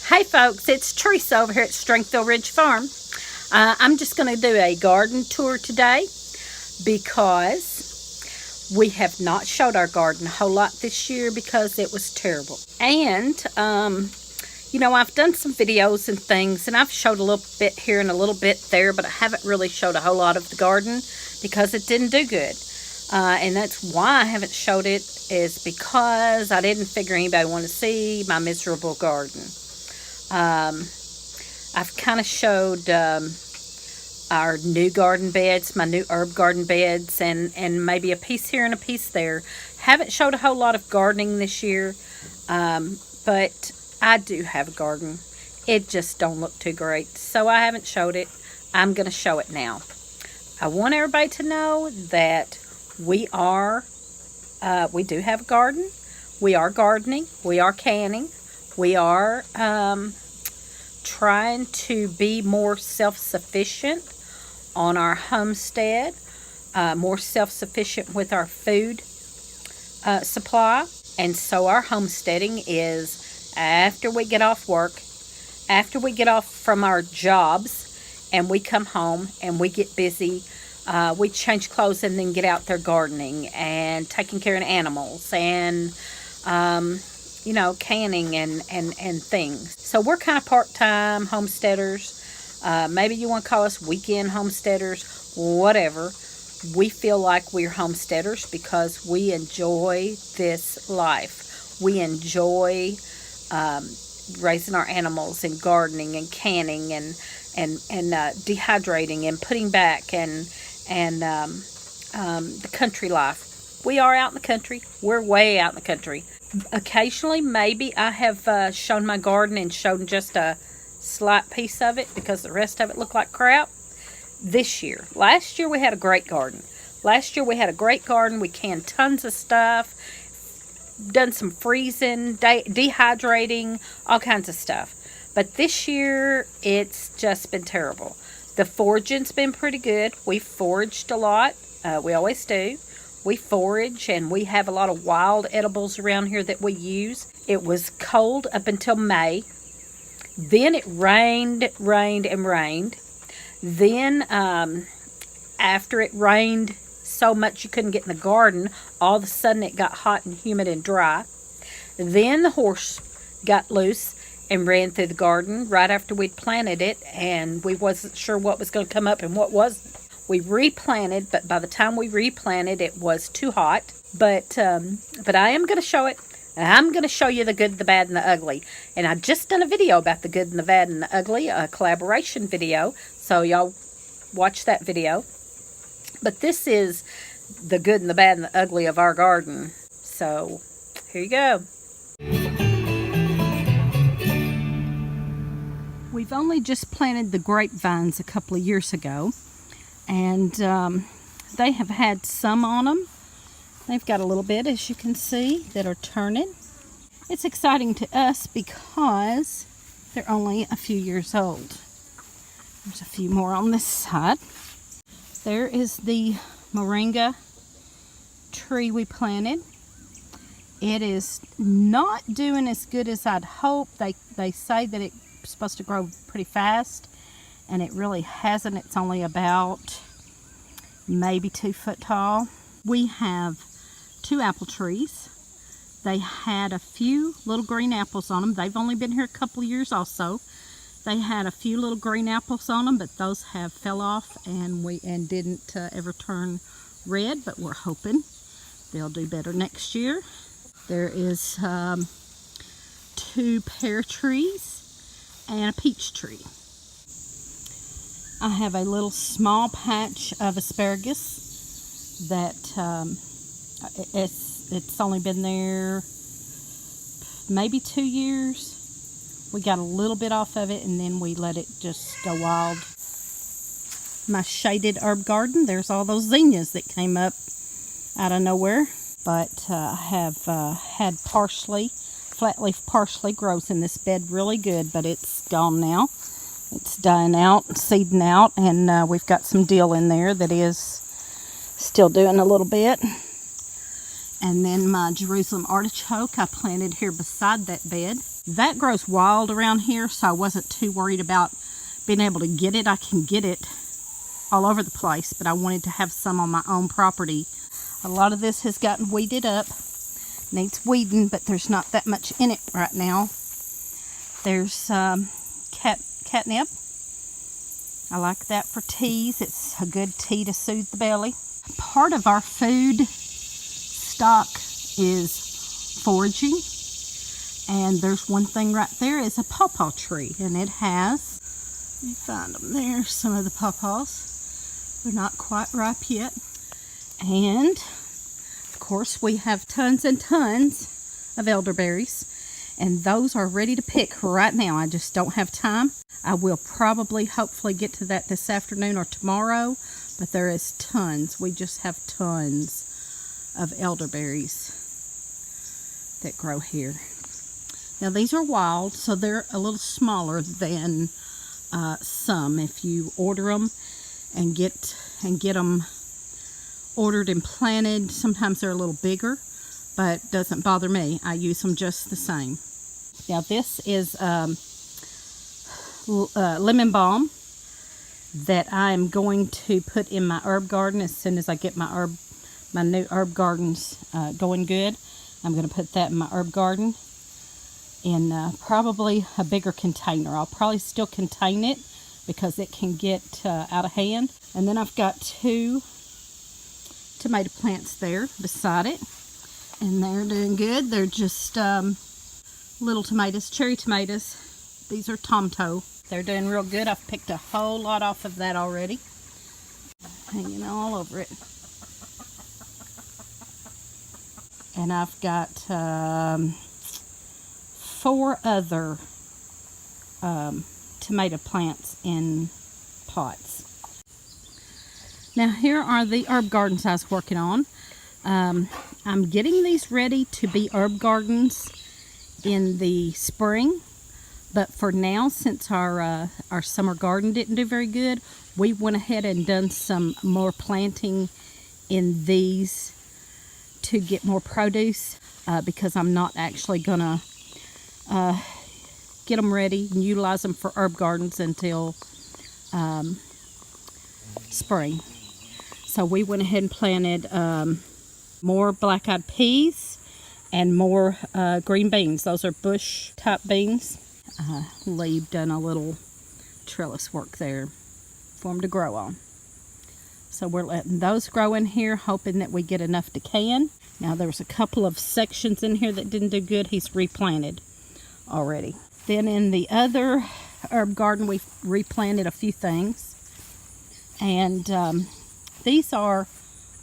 Hey folks, it's Teresa over here at Strengthville Ridge Farm. I'm just going to do a garden tour today because we have not showed our garden a whole lot this year because it was terrible. And, I've done some videos and things, and I've showed a little bit here and a little bit there, but I haven't really showed a whole lot of the garden because it didn't do good. And that's why I haven't showed it, is because I didn't figure anybody wanted to see my miserable garden. I've kind of showed our new garden beds, my new herb garden beds, and maybe a piece here and a piece there. Haven't showed a whole lot of gardening this year, but I do have a garden. It just don't look too great, so I haven't showed it. I'm going to show it now. I want everybody to know that we do have a garden. We are gardening. We are canning. We are trying to be more self-sufficient on our homestead, more self-sufficient with our food supply. And so our homesteading is after we get off work, after we get off from our jobs, and we come home and we get busy. We change clothes and then get out there gardening and taking care of animals and canning and things. So we're kind of part-time homesteaders. Maybe you want to call us weekend homesteaders, whatever. We feel like we're homesteaders because we enjoy this life. We enjoy raising our animals and gardening and canning and dehydrating and putting back and the country life. We are out in the country. We're way out in the country. Occasionally, maybe I have shown my garden and shown just a slight piece of it because the rest of it looked like crap. Last year we had a great garden. We canned tons of stuff, done some freezing, dehydrating, all kinds of stuff. But this year, it's just been terrible. The foraging's been pretty good. We foraged a lot. We always do. We forage, and we have a lot of wild edibles around here that we use. It was cold up until May. Then it rained. Then, after it rained so much you couldn't get in the garden, all of a sudden it got hot and humid and dry. Then the horse got loose and ran through the garden right after we'd planted it, and we wasn't sure what was going to come up and what wasn't. We replanted, but by the time we replanted, it was too hot. But I am going to show it. I'm going to show you the good, the bad, and the ugly. And I just done a video about the good and the bad and the ugly, a collaboration video. So y'all watch that video. But this is the good and the bad and the ugly of our garden. So here you go. We've only just planted the grapevines a couple of years ago, and they have had some on them. They've got a little bit, as you can see, that are turning. It's exciting to us because they're only a few years old. There's a few more on this side. There is the moringa tree we planted. It is not doing as good as I'd hope. They say that it's supposed to grow pretty fast, and it really hasn't. It's only about maybe 2 foot tall. We have 2 apple trees. They had a few little green apples on them. They've only been here a couple of years also. They had a few little green apples on them, but those have fell off and didn't ever turn red, but we're hoping they'll do better next year. There is 2 pear trees and a peach tree. I have a little small patch of asparagus that it's only been there maybe 2 years. We got a little bit off of it and then we let it just go wild. My shaded herb garden, there's all those zinnias that came up out of nowhere. But I have had parsley, flat leaf parsley grows in this bed really good, but it's gone now. It's dying out, seeding out, and we've got some dill in there that is still doing a little bit. And then my Jerusalem artichoke I planted here beside that bed. That grows wild around here, so I wasn't too worried about being able to get it. I can get it all over the place, but I wanted to have some on my own property. A lot of this has gotten weeded up. Needs weeding, but there's not that much in it right now. There's catnip. I like that for teas. It's a good tea to soothe the belly. Part of our food stock is foraging. And there's one thing right there is a pawpaw tree. And it has, let me find them there, some of the pawpaws. They're not quite ripe yet. And of course we have tons and tons of elderberries. And those are ready to pick right now. I just don't have time. I will probably, hopefully get to that this afternoon or tomorrow. But there is tons. We just have tons of elderberries that grow here. Now these are wild, so they're a little smaller than some. If you order them and get them ordered and planted, sometimes they're a little bigger, but doesn't bother me. I use them just the same. Now this is lemon balm that I'm going to put in my herb garden as soon as I get my new herb gardens going good. I'm going to put that in my herb garden in probably a bigger container. I'll probably still contain it because it can get out of hand. And then I've got 2 tomato plants there beside it, and they're doing good. They're just little tomatoes, cherry tomatoes. These are Tomto. They're doing real good. I've picked a whole lot off of that already. Hanging all over it. And I've got 4 other tomato plants in pots. Now here are the herb gardens I was working on. I'm getting these ready to be herb gardens in the spring. But for now, since our summer garden didn't do very good, we went ahead and done some more planting in these to get more produce because I'm not actually going to get them ready and utilize them for herb gardens until spring. So we went ahead and planted more black-eyed peas and more green beans. Those are bush type beans. Lee've done a little trellis work there for them to grow on. So we're letting those grow in here, hoping that we get enough to can. Now there's a couple of sections in here that didn't do good. He's replanted already. Then in the other herb garden, we've replanted a few things. And these are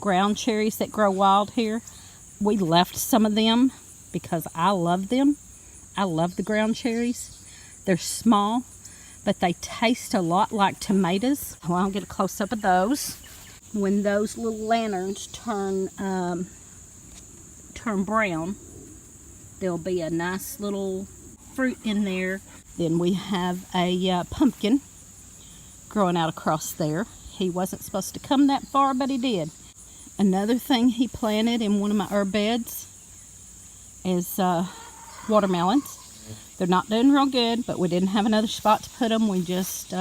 ground cherries that grow wild here. We left some of them because I love them. I love the ground cherries. They're small, but they taste a lot like tomatoes. Well, I'll get a close-up of those. When those little lanterns turn brown, there'll be a nice little fruit in there. Then we have a pumpkin growing out across there. He wasn't supposed to come that far, but he did. Another thing he planted in one of my herb beds is watermelons. They're not doing real good, but we didn't have another spot to put them. We just,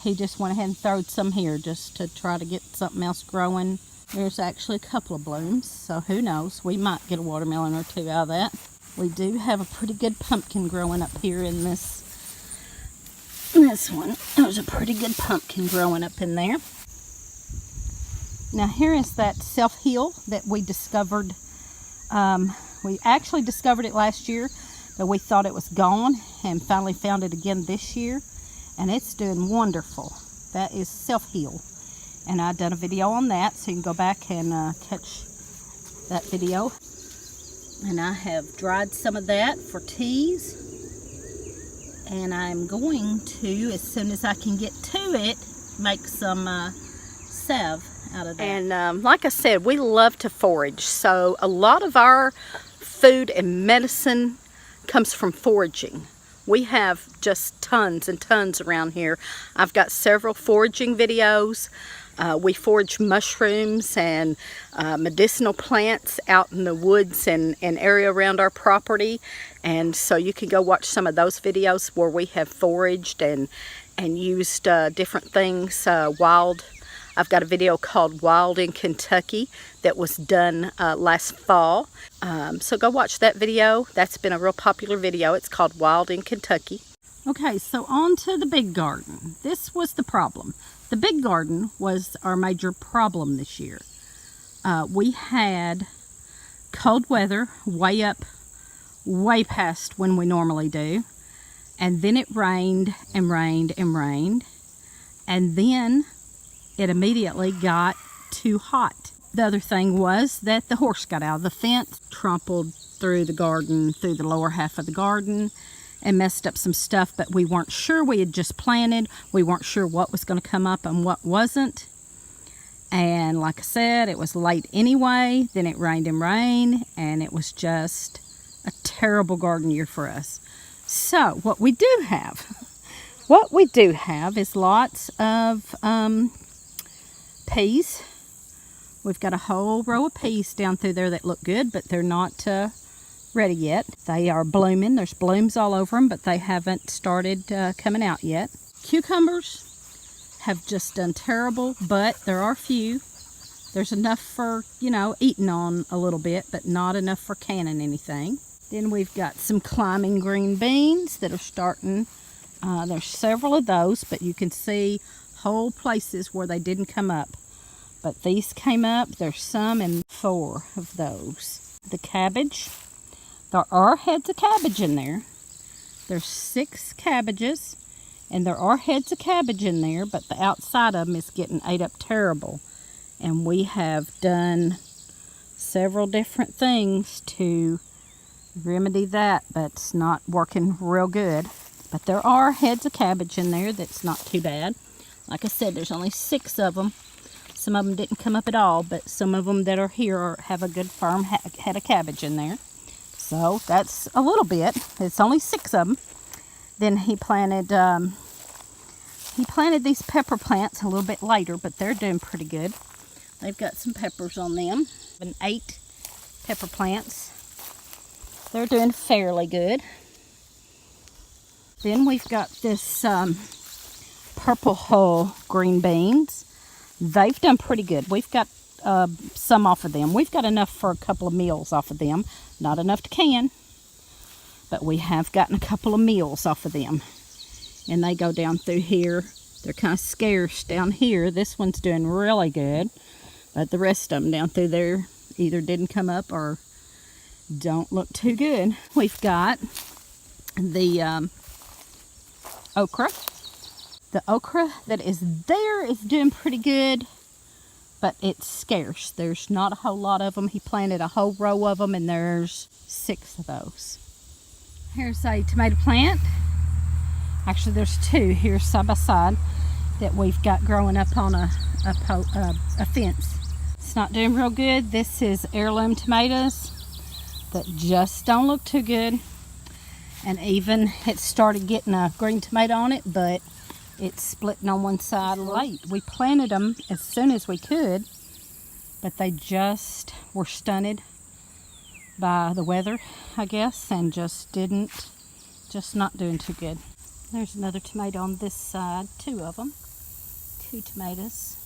he just went ahead and throwed some here just to try to get something else growing. There's actually a couple of blooms, so who knows? We might get a watermelon or 2 out of that. We do have a pretty good pumpkin growing up here in this one. There's a pretty good pumpkin growing up in there. Now here is that self-heal that we discovered. We actually discovered it last year, but we thought it was gone and finally found it again this year, and it's doing wonderful. That is self-heal, and I've done a video on that, so you can go back and catch that video. And I have dried some of that for teas, and I'm going to, as soon as I can get to it, make some salve out of that. And like I said, we love to forage, so a lot of our food and medicine comes from foraging. We have just tons and tons around here. I've got several foraging videos. We forage mushrooms and medicinal plants out in the woods and area around our property. And so you can go watch some of those videos where we have foraged and used different things, wild. I've got a video called Wild in Kentucky that was done last fall. So go watch that video. That's been a real popular video. It's called Wild in Kentucky. Okay, so on to the big garden. This was the problem. The big garden was our major problem this year. We had cold weather way past when we normally do. And then it rained and rained and rained. And then it immediately got too hot. The other thing was that the horse got out of the fence, trampled through the garden, through the lower half of the garden, and messed up some stuff, but we weren't sure. We had just planted. We weren't sure what was going to come up and what wasn't. And like I said, it was late anyway. Then it rained and rained, and it was just a terrible garden year for us. So what we do have is lots of peas. We've got a whole row of peas down through there that look good, but they're not ready yet. They are blooming. There's blooms all over them, but they haven't started coming out yet. Cucumbers have just done terrible, but there are a few. There's enough for, eating on a little bit, but not enough for canning anything. Then we've got some climbing green beans that are starting. There's several of those, but you can see whole places where they didn't come up. But these came up. There's some in 4 of those. The cabbage. There are heads of cabbage in there. There's 6 cabbages, and there are heads of cabbage in there, but the outside of them is getting ate up terrible. And we have done several different things to remedy that, but it's not working real good. But there are heads of cabbage in there that's not too bad. Like I said, there's only 6 of them. Some of them didn't come up at all, but some of them that are here have a good firm head of cabbage in there. So that's a little bit. It's only 6 of them. Then he planted these pepper plants a little bit later, but they're doing pretty good. They've got some peppers on them. 8 pepper plants. They're doing fairly good. Then we've got this purple hull green beans. They've done pretty good. We've got some off of them. We've got enough for a couple of meals off of them. Not enough to can, but we have gotten a couple of meals off of them. And they go down through here. They're kind of scarce down here. This one's doing really good, but the rest of them down through there either didn't come up or don't look too good. We've got the okra. The okra that is there is doing pretty good, but it's scarce. There's not a whole lot of them. He planted a whole row of them, and there's 6 of those. Here's a tomato plant. Actually, there's 2 here side by side that we've got growing up on a fence. It's not doing real good. This is heirloom tomatoes that just don't look too good. And even it started getting a green tomato on it, but it's splitting on one side late. We planted them as soon as we could, but they just were stunted by the weather, I guess, and just not doing too good. There's another tomato on this side, 2 of them. 2 tomatoes.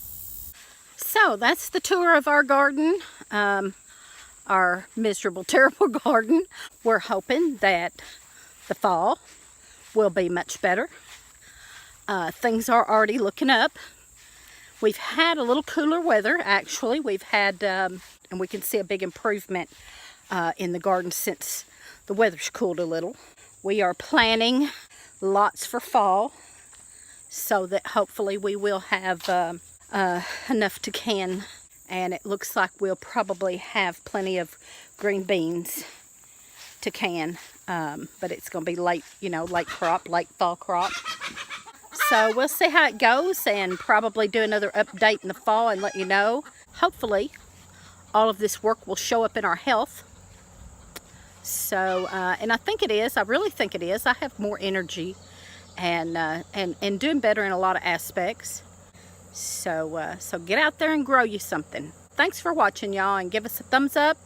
So that's the tour of our garden, our miserable, terrible garden. We're hoping that the fall will be much better. Things are already looking up. We've had a little cooler weather, actually. We've had, and we can see a big improvement in the garden since the weather's cooled a little. We are planting lots for fall so that hopefully we will have enough to can. And it looks like we'll probably have plenty of green beans to can. But it's going to be late, late fall crop. So we'll see how it goes and probably do another update in the fall and let you know. Hopefully, all of this work will show up in our health. So, and I think it is. I really think it is. I have more energy and doing better in a lot of aspects. So get out there and grow you something. Thanks for watching, y'all, and give us a thumbs up,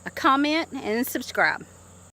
a comment, and subscribe.